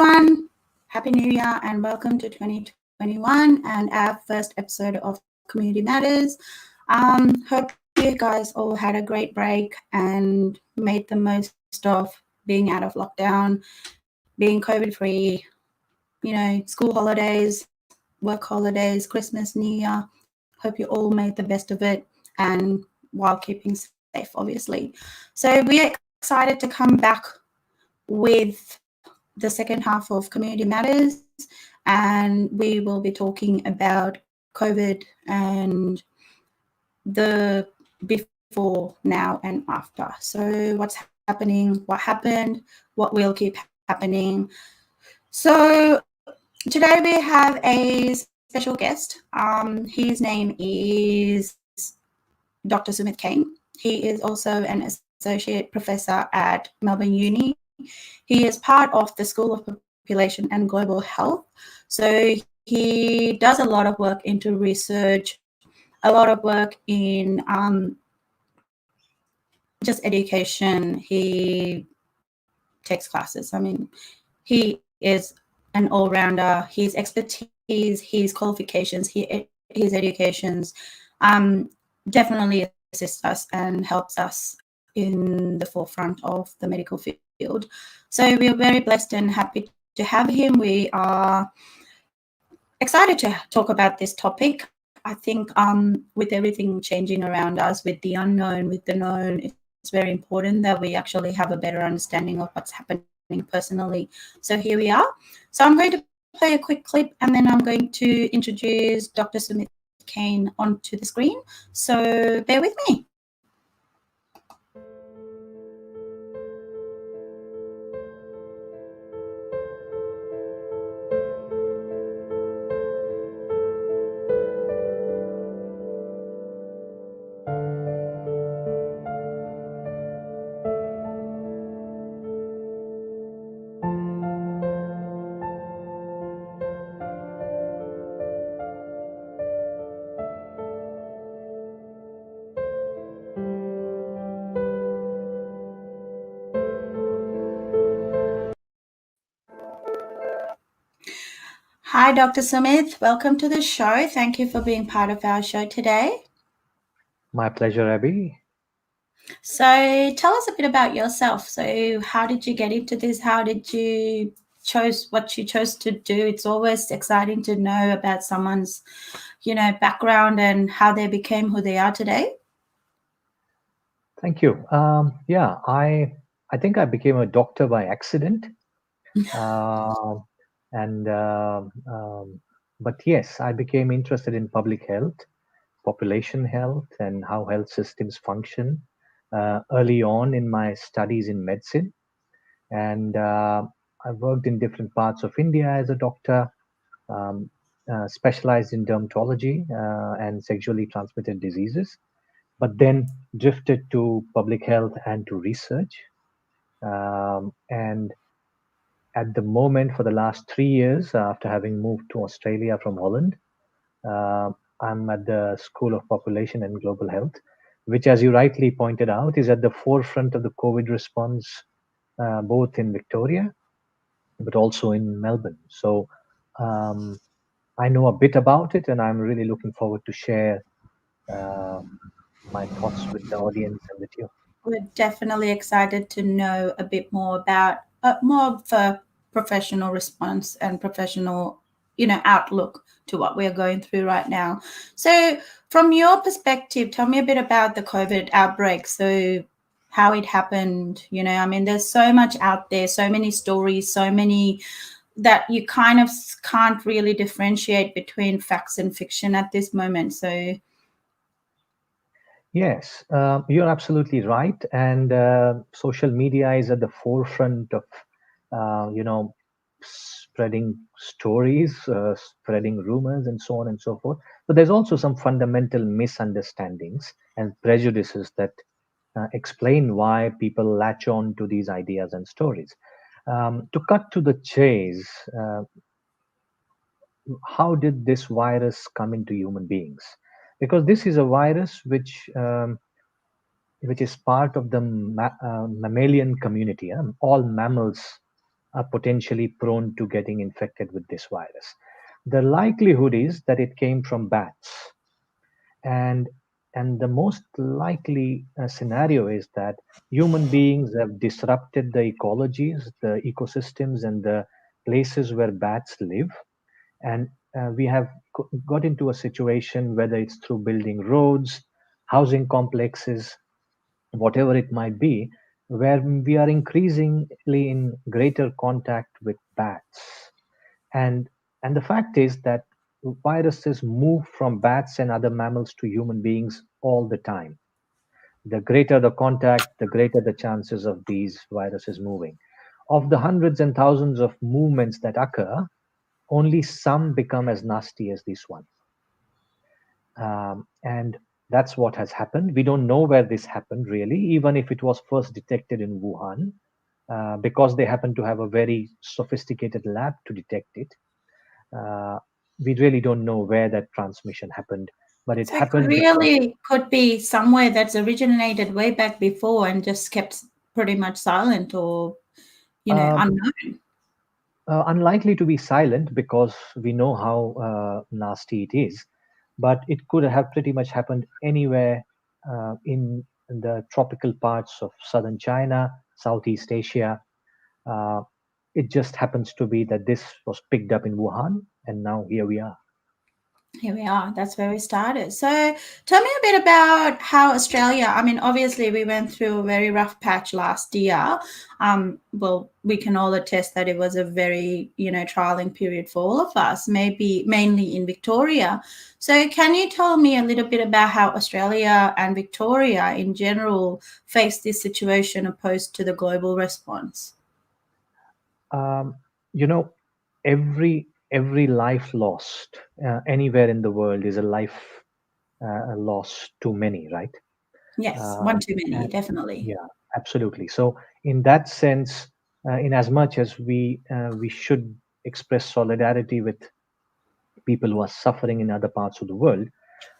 everyone. Happy New Year and welcome to 2021 and our first episode of Community Matters. Hope you guys all had a great break and made the most of being out of lockdown, being COVID-free, school holidays, work holidays, Christmas, New Year. Hope you all made the best of it and while keeping safe, obviously. So we are excited to come back with the second half of Community Matters, and we will be talking about COVID and the before, now, and after. So what's happening, what happened, what will keep happening. So today we have a special guest. His name is Dr. Sumit Kane. He is also an associate professor at Melbourne Uni. He is part of the School of Population and Global Health. So he does a lot of work into research, a lot of work in just education. He takes classes. I mean, he is an all-rounder. His expertise, his qualifications, his educations definitely assists us and helps us in the forefront of the medical field. So we are very blessed and happy to have him. We are excited to talk about this topic. I think with everything changing around us, with the unknown, with the known, it's very important that we actually have a better understanding of what's happening personally. So here we are. So I'm going to play a quick clip and then I'm going to introduce Dr. Sumit Kane onto the screen. So bear with me. Hi, Dr. Sumit. Welcome to the show. Thank you for being part of our show today. My pleasure, Abby. So tell us a bit about yourself. So how did you get into this? How did you chose what you chose to do? It's always exciting to know about someone's, background and how they became who they are today. Thank you. I think I became a doctor by accident, uh, and but yes, I became interested in public health, population health, and how health systems function early on in my studies in medicine. And I worked in different parts of India as a doctor, um, specialized in dermatology and sexually transmitted diseases, but then drifted to public health and to research. And at the moment, for the last 3 years, after having moved to Australia from Holland, uh, I'm at the School of Population and Global Health, which, as you rightly pointed out, is at the forefront of the COVID response, both in Victoria but also in Melbourne. So um, I know a bit about it, and I'm really looking forward to share uh, my thoughts with the audience and with you. We're definitely excited to know a bit more about more of a professional response and professional, outlook to what we're going through right now. So, from your perspective, tell me a bit about the COVID outbreak. So, how it happened. I mean, there's so much out there, so many stories, so many that you kind of can't really differentiate between facts and fiction at this moment. So, Yes, you're absolutely right. And social media is at the forefront of, spreading stories, spreading rumors, and so on and so forth. But there's also some fundamental misunderstandings and prejudices that explain why people latch on to these ideas and stories. To cut to the chase, how did this virus come into human beings? Because this is a virus which is part of the mammalian community. All mammals are potentially prone to getting infected with this virus. The likelihood is that it came from bats, and and the most likely scenario is that human beings have disrupted the ecologies, the ecosystems, and the places where bats live, and we have got into a situation, whether it's through building roads, housing complexes, whatever it might be, where we are increasingly in greater contact with bats. And and the fact is that viruses move from bats and other mammals to human beings all the time. The greater the contact, the greater the chances of these viruses moving. Of the hundreds and thousands of movements that occur, only some become as nasty as this one. And that's what has happened. We don't know where this happened really, even if it was first detected in Wuhan, because they happen to have a very sophisticated lab to detect it. Uh, we really don't know where that transmission happened, but it So it could happened because really could be somewhere that's originated way back before and just kept pretty much silent or, uh, unknown. unlikely to be silent because we know how nasty it is, but it could have pretty much happened anywhere in the tropical parts of southern China, Southeast Asia. Uh, it just happens to be that this was picked up in Wuhan, and now here we are. Here we are. That's where we started. So, tell me a bit about how Australia. I mean, obviously, we went through a very rough patch last year. Well, we can all attest that it was a very, trialing period for all of us. Maybe mainly in Victoria. So, can you tell me a little bit about how Australia and Victoria in general faced this situation opposed to the global response? Um, you know, every life lost anywhere in the world is a life loss too many, right? Yes, one Um, too many, and definitely. yeah, absolutely. So in that sense, in as much as we should express solidarity with people who are suffering in other parts of the world,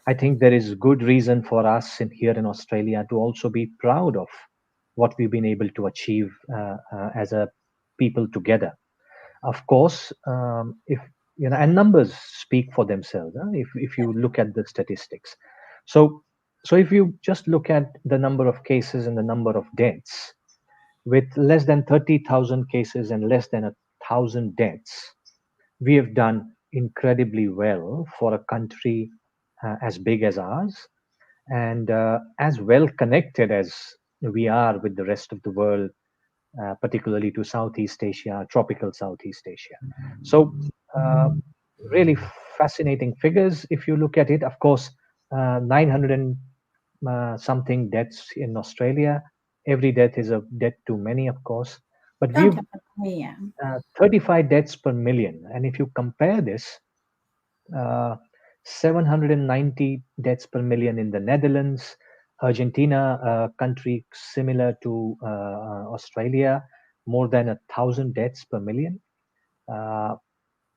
I think there is good reason for us here in Australia to also be proud of what we've been able to achieve as a people together. Of course, if and numbers speak for themselves. If you look at the statistics, so so if you just look at the number of cases and the number of deaths, with less than 30,000 cases and less than 1,000 deaths, we have done incredibly well for a country as big as ours, and as well connected as we are with the rest of the world, particularly to Southeast Asia, tropical Southeast Asia. So, uh, really fascinating figures if you look at it. Of course, 900 and something deaths in Australia. Every death is a death too many, of course. But Oh, we've definitely, yeah. 35 deaths per million. And if you compare this, uh, 790 deaths per million in the Netherlands, Argentina, a country similar to Australia, more than 1,000 deaths per million. Uh,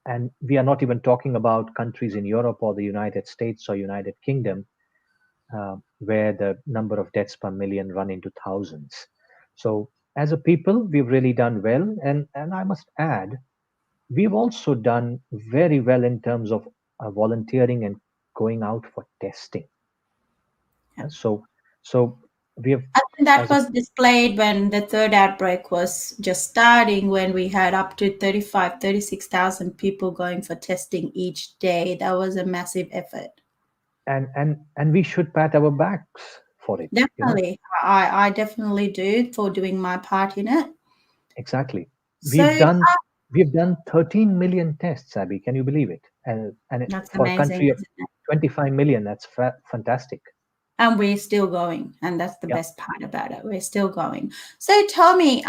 and we are not even talking about countries in Europe or the United States or United Kingdom, where the number of deaths per million run into thousands. So, as a people, we've really done well. And I must add, we've also done very well in terms of volunteering and going out for testing. Yeah. So, so we have, I think that as a, was displayed when the third outbreak was just starting, when we had up to 36,000 people going for testing each day. That was a massive effort. and we should pat our backs for it. Definitely. I definitely do for doing my part in it. Exactly. So We've done we've done 13 million tests, Abby. Can you believe it? that's For a amazing, country of isn't it? 25 million, that's fantastic. And we're still going. And that's the Yeah. best part about it. We're still going. So tell me,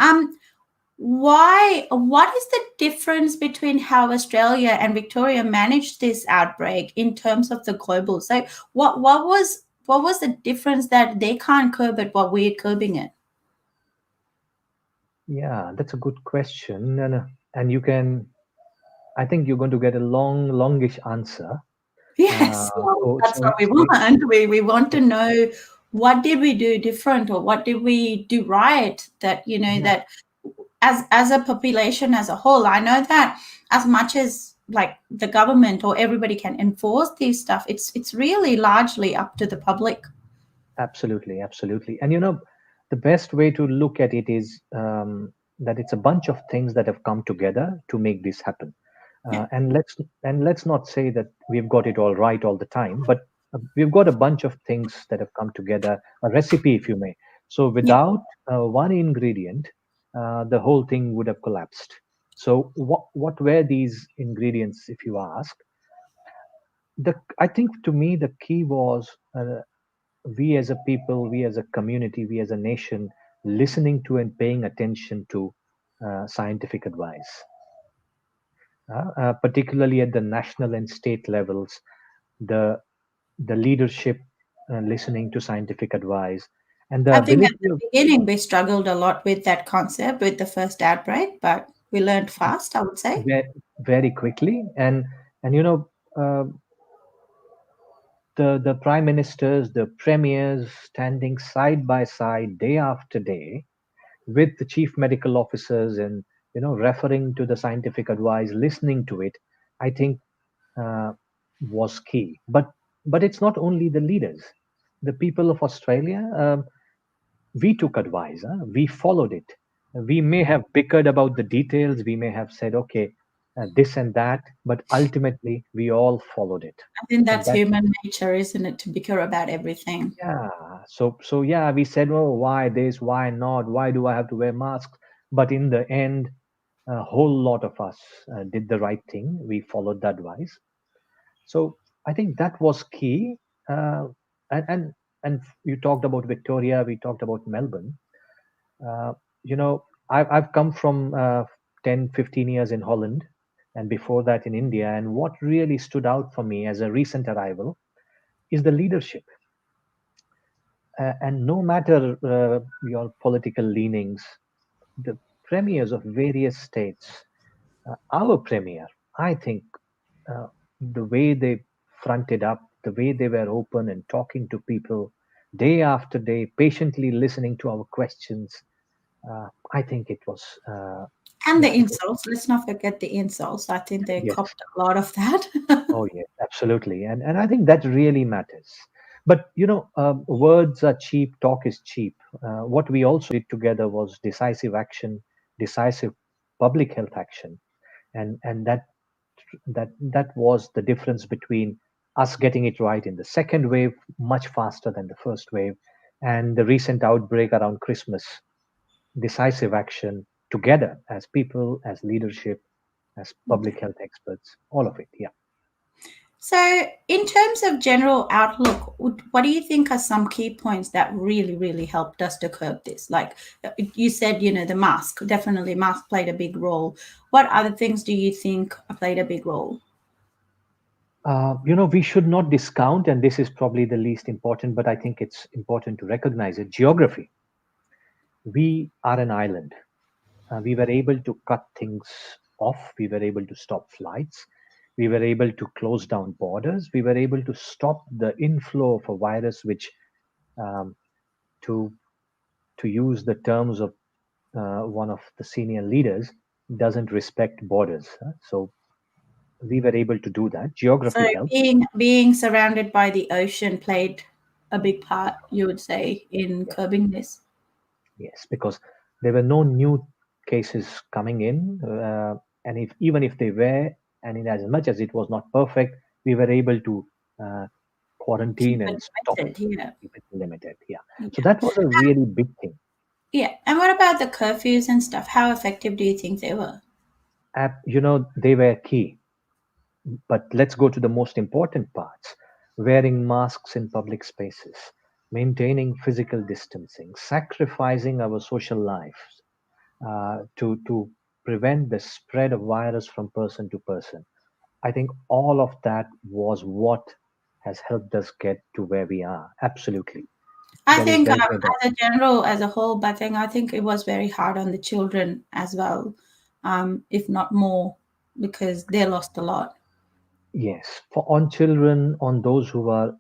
what is the difference between how Australia and Victoria managed this outbreak in terms of the global? So what was the difference that they can't curb it while we're curbing it? Yeah, that's a good question, and you can. I think you're going to get a longish answer. Yes, well, So, that's so, what we so want. We want to know, what did we do different, or what did we do right, that yeah, that as a population as a whole, I know that as much as like the government or everybody can enforce these stuff, it's really largely up to the public. Absolutely, absolutely. And the best way to look at it is that it's a bunch of things that have come together to make this happen. Yeah. And let's not say that we've got it all right all the time, but we've got a bunch of things that have come together, a recipe, if you may. So Yeah. without one ingredient, the whole thing would have collapsed. So what were these ingredients, if you ask? I think to me the key was we as a people, we as a community, we as a nation, listening to and paying attention to scientific advice, particularly at the national and state levels, the the leadership listening to scientific advice, and the I think at ability the of beginning we struggled a lot with that concept with the first outbreak, but we learned fast, I would say. very quickly, and the prime ministers, the premiers standing side by side day after day with the chief medical officers and referring to the scientific advice, listening to it, I think uh, was key. But it's not only the leaders, the people of Australia. We took advice, we followed it. We may have bickered about the details, we may have said okay, this and that, but ultimately we all followed it. I think And that's that human nature, isn't it, to bicker about everything. Yeah. So yeah, we said, oh, why this, why not, why do I have to wear masks? But in the end, a whole lot of us did the right thing. We followed the advice. So I think that was key. Uh, and you talked about Victoria, we talked about Melbourne. Uh, I've come from 10, 15 years in Holland, and before that in India. And what really stood out for me as a recent arrival is the leadership. And no matter your political leanings, the premiers of various states, our premier, I think uh, the way they fronted up, the way they were open and talking to people day after day, patiently listening to our questions, I think it was, And yeah, the it was, insults, let's not forget the insults. I think they yes. copped a lot of that. Oh, yes, absolutely. And I think that really matters. But, words are cheap, talk is cheap. What we also did together was decisive action, decisive public health action. And that was the difference between us getting it right in the second wave, much faster than the first wave, and the recent outbreak around Christmas. Decisive action together as people, as leadership, as public health experts, all of it. Yeah. So, in terms of general outlook, what do you think are some key points that really, really helped us to curb this? Like you said, the mask, definitely mask played a big role. What other things do you think played a big role? We should not discount, and this is probably the least important, but I think it's important to recognize it. Geography. We are an island. We were able to cut things off. We were able to stop flights. We were able to close down borders. We were able to stop the inflow of a virus, which, um, to to use the terms of one of the senior leaders, doesn't respect borders. So we were able to do that. So, Geography helped. being surrounded by the ocean played a big part, you would say, in curbing this. Yes, because there were no new cases coming in, and if even if they were, and in as much as it was not perfect, we were able to uh, Keep quarantine it and stop it, limited, yeah. keep it limited. Yeah, so Yeah. that was a really big thing. Yeah. And what about the curfews and stuff? How effective do you think they were? They were key. But let's go to the most important parts: wearing masks in public spaces, maintaining physical distancing, sacrificing our social lives to prevent the spread of virus from person to person. I think all of that was what has helped us get to where we are. Absolutely. I think There is no doubt. as a general, as a whole, but I think it was very hard on the children as well, if not more, because they lost a lot. Yes, for on children, on those who are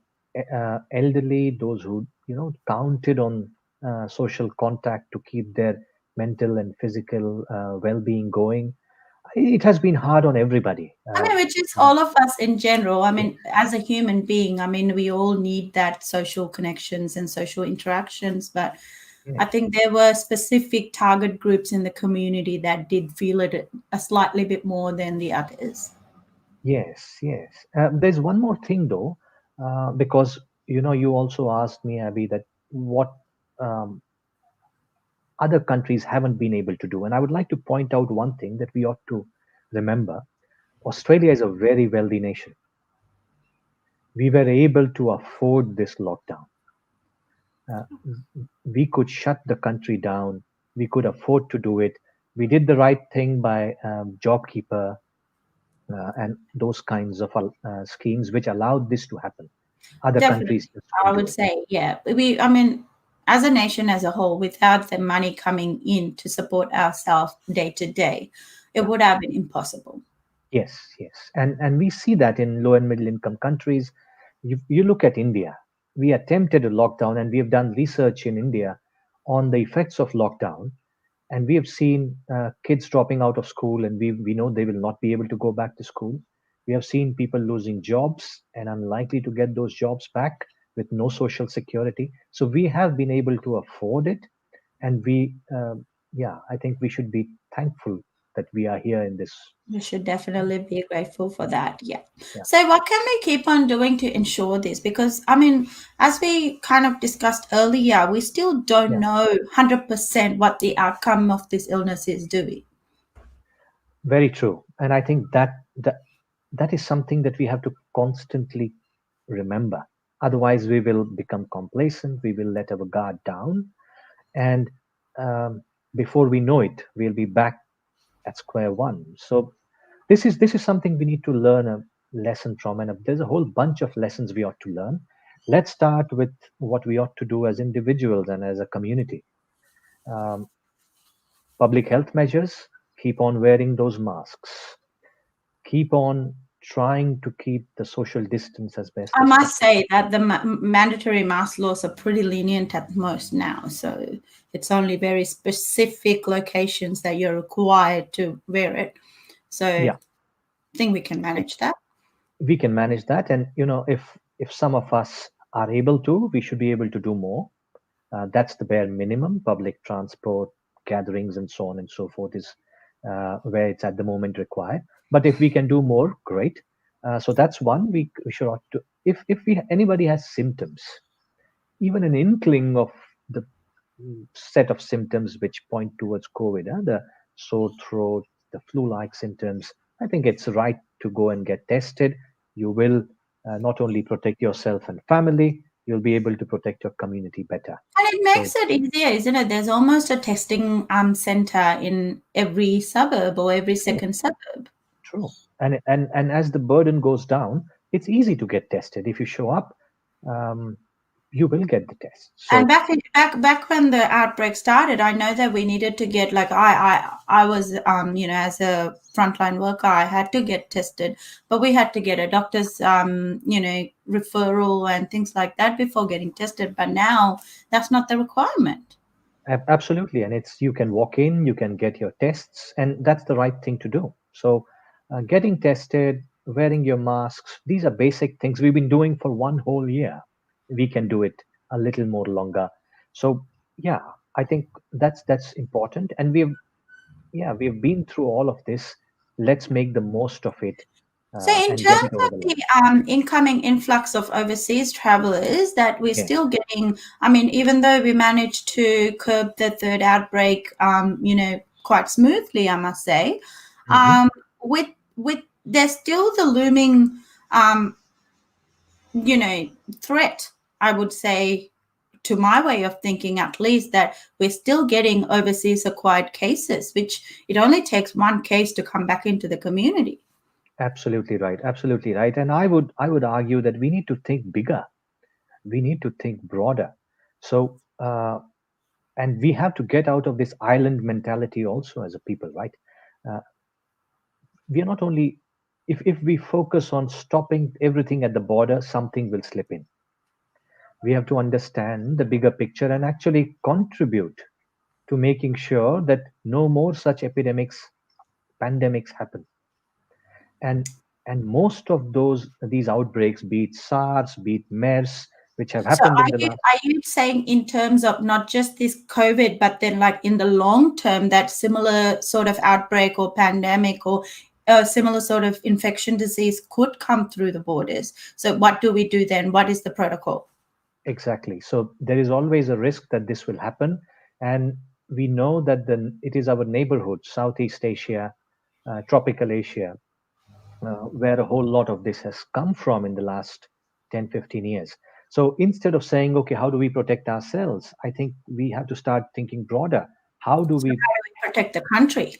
elderly, those who counted on social contact to keep their mental and physical well-being going. It has been hard on everybody. I mean, which is all of us in general. I mean, as a human being, I mean, we all need that social connections and social interactions. But I Yes, think there were specific target groups in the community that did feel it a slightly bit more than the others. yes, yes. There's one more thing though, because you also asked me, Abby, that what um, other countries haven't been able to do, and I would like to point out one thing that we ought to remember. Australia is a very wealthy nation. We were able to afford this lockdown. Uh, we could shut the country down. We could afford to do it. We did the right thing by JobKeeper and those kinds of schemes which allowed this to happen. Other Definitely, countries just I couldn't do would it. say, yeah. I mean, as a nation as a whole, without the money coming in to support ourselves day to day, it Yeah. would have been impossible. Yes, yes. And we see that in low and middle income countries. You look at India. We attempted a lockdown and we have done research in India on the effects of lockdown. And we have seen kids dropping out of school, and we know they will not be able to go back to school. We have seen people losing jobs and unlikely to get those jobs back with no social security. So we have been able to afford it. And yeah, I think we should be thankful that we are here in this. We should definitely be grateful for that. Yeah. Yeah, So, what can we keep on doing to ensure this? Because, I mean, as we kind of discussed earlier, we still don't yeah. know 100% what the outcome of this illness is doing. Very true. And I think that is something that we have to constantly remember. Otherwise, we will become complacent. We will let our guard down, and um, before we know it, we'll be back at square one. So this is something we need to learn a lesson from, and there's a whole bunch of lessons we ought to learn. Let's start with what we ought to do as individuals and as a community. Um, Public health measures: keep on wearing those masks, keep on trying to keep the social distance as best I as must possible. say that the mandatory mask laws are pretty lenient at most now. So, it's only very specific locations that you're required to wear it. So, I Yeah, think we can manage that. we can manage that, and if some of us are able to, we should be able to do more. That's the bare minimum. Public transport, gatherings, and so on and so forth is where it's at the moment required. But if we can do more, great. So that's one we should ought to. If we anybody has symptoms, even an inkling of the set of symptoms which point towards COVID, the sore throat, the flu-like symptoms, I think it's right to go and get tested. You will not only protect yourself and family, you'll be able to protect your community better. And it So makes it easier, isn't it? There's almost a testing center in every suburb or every true, second suburb. true. And as the burden goes down, it's easy to get tested. If you show up, um, you will get the test. And So back when the outbreak started, I know that we needed to get like I was as a frontline worker, I had to get tested, but we had to get a doctor's referral and things like that before getting tested. But now that's not the requirement. Absolutely, and it's you can walk in, you can get your tests, and that's the right thing to do. So, getting tested, wearing your masks, these are basic things we've been doing for one whole year. We can do it a little more longer. So, yeah, I think that's important, and we've been through all of this. Let's make the most of it So, in and get terms it over of the the line. incoming influx of overseas travelers, that we're Yes. still getting, I mean, even though we managed to curb the third outbreak, quite smoothly, I must say, Hmm. um, with there's still the looming, um, you know, threat, I would say, to my way of thinking at least, that we're still getting overseas acquired cases, which it only takes one case to come back into the community. Absolutely right. Absolutely right. And I would argue that we need to think bigger. We need to think broader. So, and we have to get out of this island mentality also as a people, right? Uh, we are not only, if we focus on stopping everything at the border, something will slip in. We have to understand the bigger picture and actually contribute. to making sure that no more such pandemics happen. And most of these outbreaks, be it SARS, be it MERS, which have So happened in the last. are you saying in terms of not just this COVID, but then like in the long term, that similar sort of outbreak or pandemic or a similar sort of infection disease could come through the borders? So what do we do then? What is the protocol? Exactly. So there is always a risk that this will happen, and we know that it is our neighborhood, Southeast Asia, tropical Asia, where a whole lot of this has come from in the last 10, 15 years. So instead of saying, okay, how do we protect ourselves? I think we have to start thinking broader. How do So we, how do we protect the country?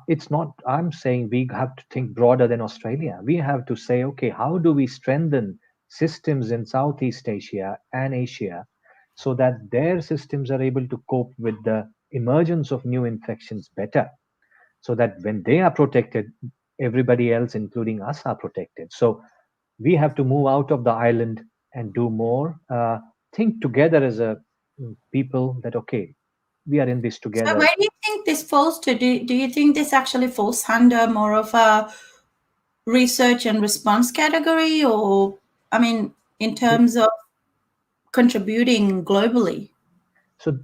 it's not, I'm saying we have to think broader than Australia. We have to say, okay, how do we strengthen systems in Southeast Asia and Asia so that their systems are able to cope with the emergence of new infections better? So that when they are protected, everybody else, including us, are protected. So we have to move out of the island and do more. Think together as a people that, okay, we are in this So together. where do you think this falls to? Do you think this actually falls under more of a research and response category, or I mean, in It- terms of contributing globally? So,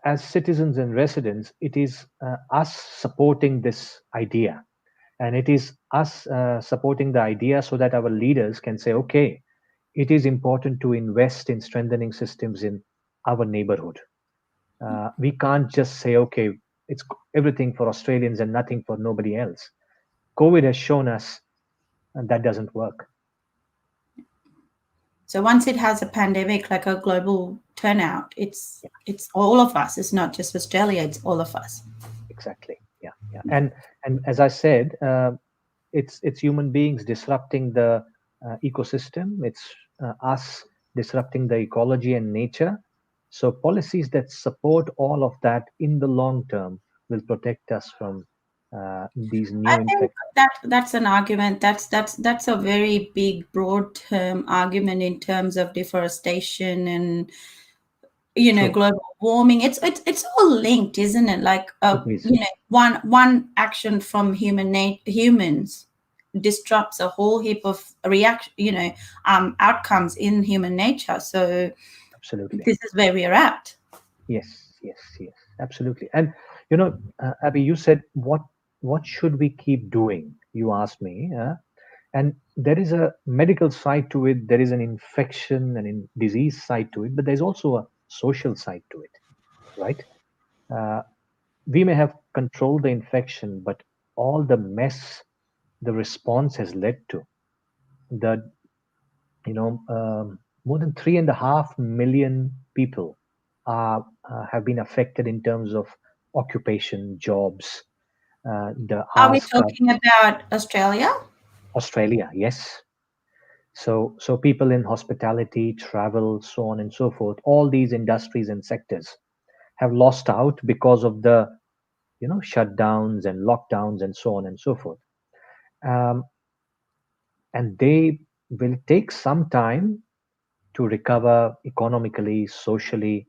as citizens and residents, it is us supporting this idea. And it is us supporting the idea so that our leaders can say, okay, it is important to invest in strengthening systems in our neighborhood. We can't just say, okay, it's everything for Australians and nothing for nobody else. COVID has shown us that doesn't work. So once it has a pandemic, like a global turnout, it's Yeah, it's all of us. It's not just Australia. It's all of us. exactly. Yeah, yeah. And as I said, it's human beings disrupting the ecosystem. It's us disrupting the ecology and nature. So policies that support all of that in the long term will protect us from these I new think infections. that's an argument. That's a very big, broad term argument in terms of deforestation and True, global warming. It's all linked, isn't it? Like it is. one action from humans disrupts a whole heap of reaction outcomes in human nature. So Absolutely. this is where we're at. Yes, yes, yes, absolutely. And Abby, you said what should we keep doing? You asked me, and there is a medical side to it. There is an infection and disease side to it, but there's also a social side to it, right? Uh, we may have controlled the infection, but all the mess the response has led to the more than 3.5 million people have been affected in terms of occupation, jobs, the Are we hours cut. talking about Australia? Australia, yes. So people in hospitality, travel, so on and so forth, all these industries and sectors have lost out because of the shutdowns and lockdowns and so on and so forth. Um, and they will take some time to recover economically, socially,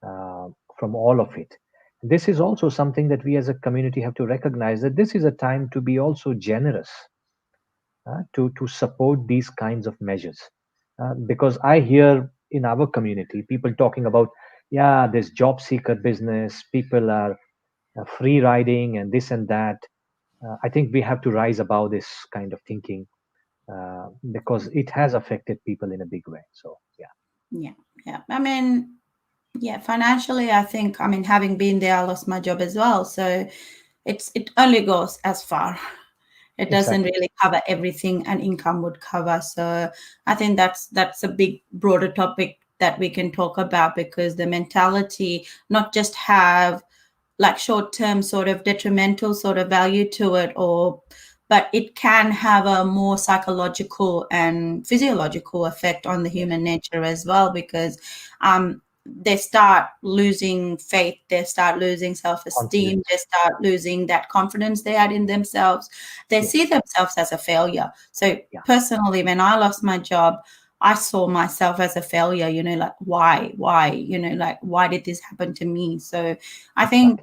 uh, from all of it. This is also something that we as a community have to recognize, that this is a time to be also generous, to support these kinds of measures. Because I hear in our community people talking about, yeah, this job seeker business, people are free riding and this and that. I think we have to rise above this kind of thinking, because it has affected people in a big way. So, yeah. Yeah, yeah. I mean, yeah, financially, I think, I mean, having been there, I lost my job as well. So it only goes as far. It doesn't Exactly. really cover everything an income would cover. So I think that's a big broader topic that we can talk about, because the mentality not just have like short term sort of detrimental sort of value to it, or but it can have a more psychological and physiological effect on the Yes. human nature as well, because they start losing faith, they start losing self-esteem, they Confidence. start losing that confidence they had in themselves, they see Yes. themselves as a failure. So Yeah. personally, when I lost my job, I saw myself as a failure, like why, like why did this happen to me? So I think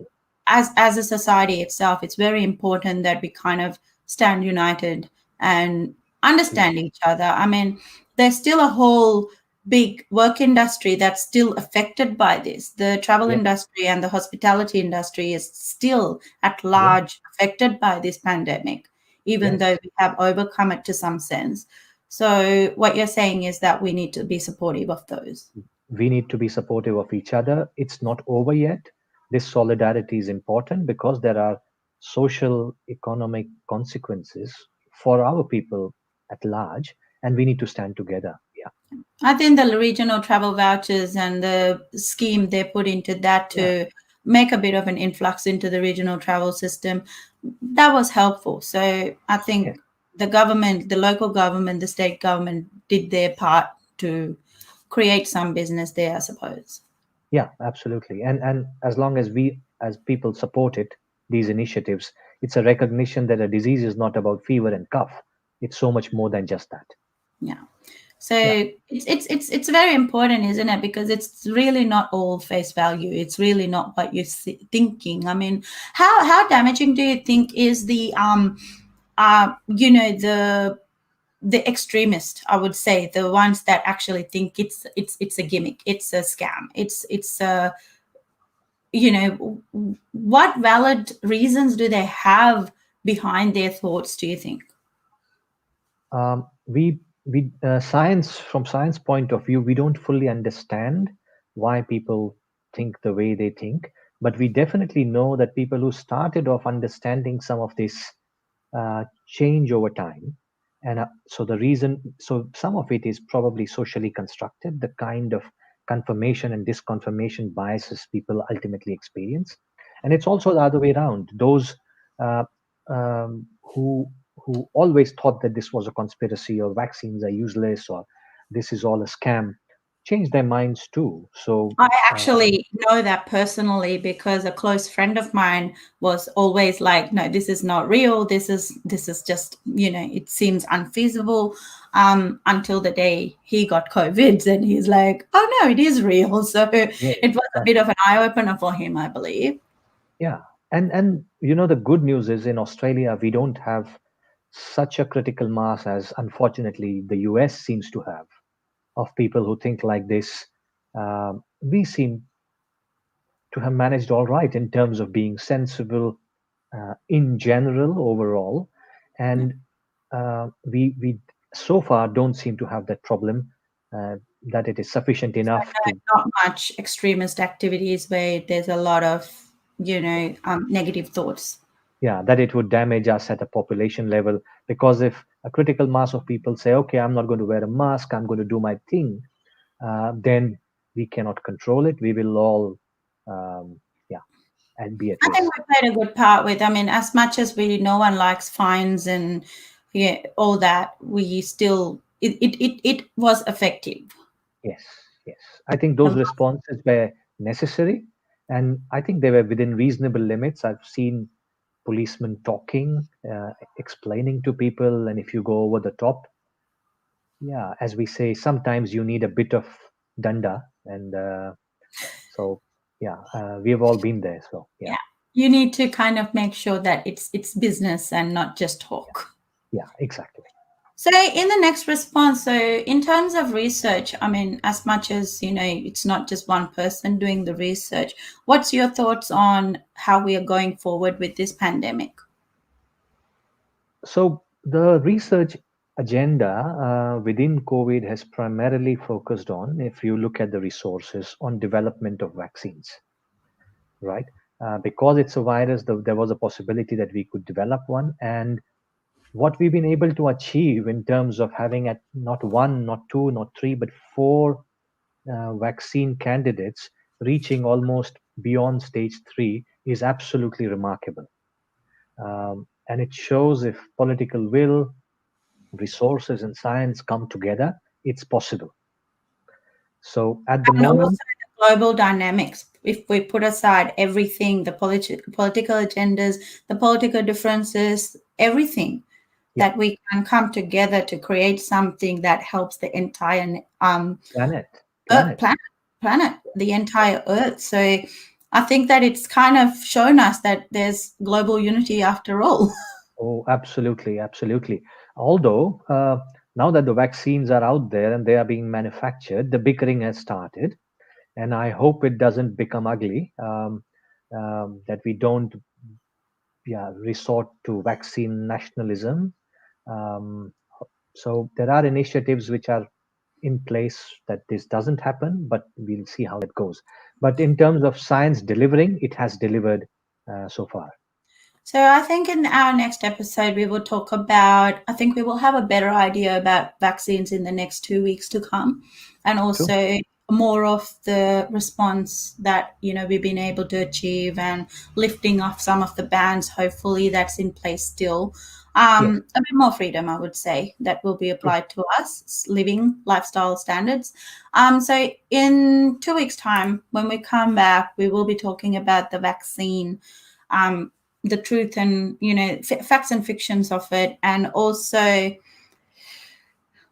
Exactly. as a society itself, it's very important that we kind of stand united and Yes. understand each other. I mean, there's still a whole big work industry that's still affected by this. The travel Yeah. industry and the hospitality industry is still at Yeah. large affected by this pandemic, even though Yes. we have overcome it to some sense. So what you're saying is that we need to be supportive of those. We need to be supportive of each other. It's not over yet. This solidarity is important because there are social, economic consequences for our people at large, and we need to stand together. Yeah. I think the regional travel vouchers and the scheme they put into that Yeah. to make a bit of an influx into the regional travel system, that was helpful. So I Yes. think the government, the local government, the state government did their part to create some business there, I suppose. Yeah, absolutely. And as long as we as people support it, these initiatives, it's a recognition that a disease is not about fever and cough. It's so much more than just that. Yeah. So Yeah. it's very important, isn't it? Because it's really not all face value. It's really not what you're thinking. I mean, how damaging do you think is the the extremist? I would say the ones that actually think it's a gimmick, it's a scam, it's a what valid reasons do they have behind their thoughts? Do you think? We science from science point of view, we don't fully understand why people think the way they think, but we definitely know that people who started off understanding some of this change over time, and so some of it is probably socially constructed, the kind of confirmation and disconfirmation biases people ultimately experience, and it's also the other way around. Those uh, um, who always thought that this was a conspiracy or vaccines are useless or this is all a scam change their minds too. So I um, actually know that personally because a close friend of mine was always like, "No, this is not real. This is just it seems unfeasible." Until the day he got COVID, and he's like, "Oh no, it is real." So yeah, it was a that bit of an eye opener for him, I believe. yeah, and the good news is in Australia we don't have such a critical mass as unfortunately the US seems to have of people who think like this. We seem to have managed all right in terms of being sensible in general overall, and we so far don't seem to have that problem, that it is sufficient So enough to not much extremist activities where there's a lot of negative thoughts. yeah, that it would damage us at a population level, because if a critical mass of people say, okay, I'm not going to wear a mask, I'm going to do my thing, then we cannot control it, we will all um, yeah, and be at I think risk. we played a good part with. I mean, as much as no one likes fines and all that, we still it was effective. Yes, yes. I think those responses were necessary, and I think they were within reasonable limits. I've seen policemen talking, explaining to people, and if you go over the top, yeah, as we say, sometimes you need a bit of danda, and so yeah, we have all been there. So yeah, Yeah, you need to kind of make sure that it's business and not just talk. yeah, exactly. So in the next response, so in terms of research, I mean, as much as it's not just one person doing the research, what's your thoughts on how we are going forward with this pandemic? So the research agenda within COVID has primarily focused on, if you look at the resources, on development of vaccines, right? Because it's a virus, there was a possibility that we could develop one. And what we've been able to achieve in terms of having at not one, not two, not three, but four vaccine candidates reaching almost beyond stage 3 is absolutely remarkable. And it shows if political will, resources, and science come together, it's possible. So at the And also moment, the global dynamics. If we put aside everything, the political agendas, the political differences, everything, Yeah. that we can come together to create something that helps the entire Planet. Earth, Planet. planet, the entire Earth. So I think that it's kind of shown us that there's global unity after all. Oh, absolutely, absolutely. Although now that the vaccines are out there and they are being manufactured, the bickering has started, and I hope it doesn't become ugly. That we don't, yeah, resort to vaccine nationalism. Um, so there are initiatives which are in place that this doesn't happen, but we'll see how that goes. But in terms of science delivering, it has delivered so far. So I think in our next episode, we will talk about, I think we will have a better idea about vaccines in the next 2 weeks to come, and True. also more of the response that, we've been able to achieve, and lifting off some of the bans, hopefully that's in place still. Yes. A bit more freedom, I would say, that will be True. applied to us, living lifestyle standards. So in 2 weeks' time, when we come back, we will be talking about the vaccine, the truth and facts and fictions of it, and also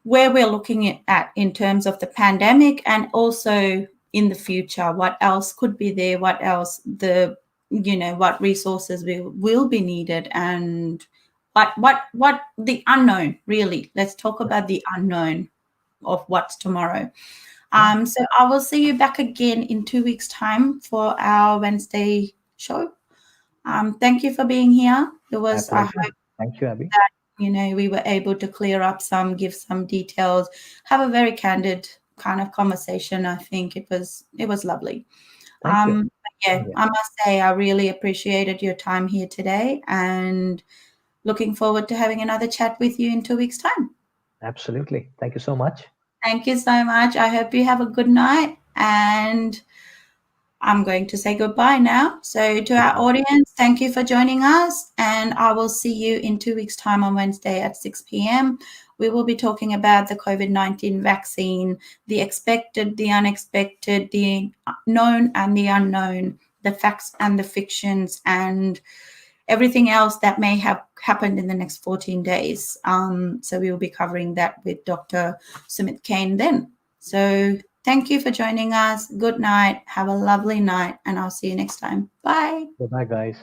where we're looking at in terms of the pandemic, and also in the future what else could be there, what else what resources will be needed, and what the unknown, really. Let's talk about the unknown of what's tomorrow. Yeah. So I will see you back again in 2 weeks time for our Wednesday show. Thank you for being here. My I pleasure. hope Thank you, Abby. that, we were able to clear up some, give some details, have a very candid kind of conversation. I think it was lovely. Thank you. But yeah, Yeah, I must say I really appreciated your time here today, and looking forward to having another chat with you in 2 weeks time. absolutely. Thank you so much. Thank you so much. I hope you have a good night, and I'm going to say goodbye now. So to our Goodbye. audience, thank you for joining us, and I will see you in 2 weeks time on Wednesday at 6 p.m. We will be talking about the COVID-19 vaccine, the expected, the unexpected, the known and the unknown, the facts and the fictions, and everything else that may have happened in the next 14 days. So we will be covering that with Dr. Sumit Kane then. So thank you for joining us. Good night. Have a lovely night, and I'll see you next time. Bye. Goodbye, guys.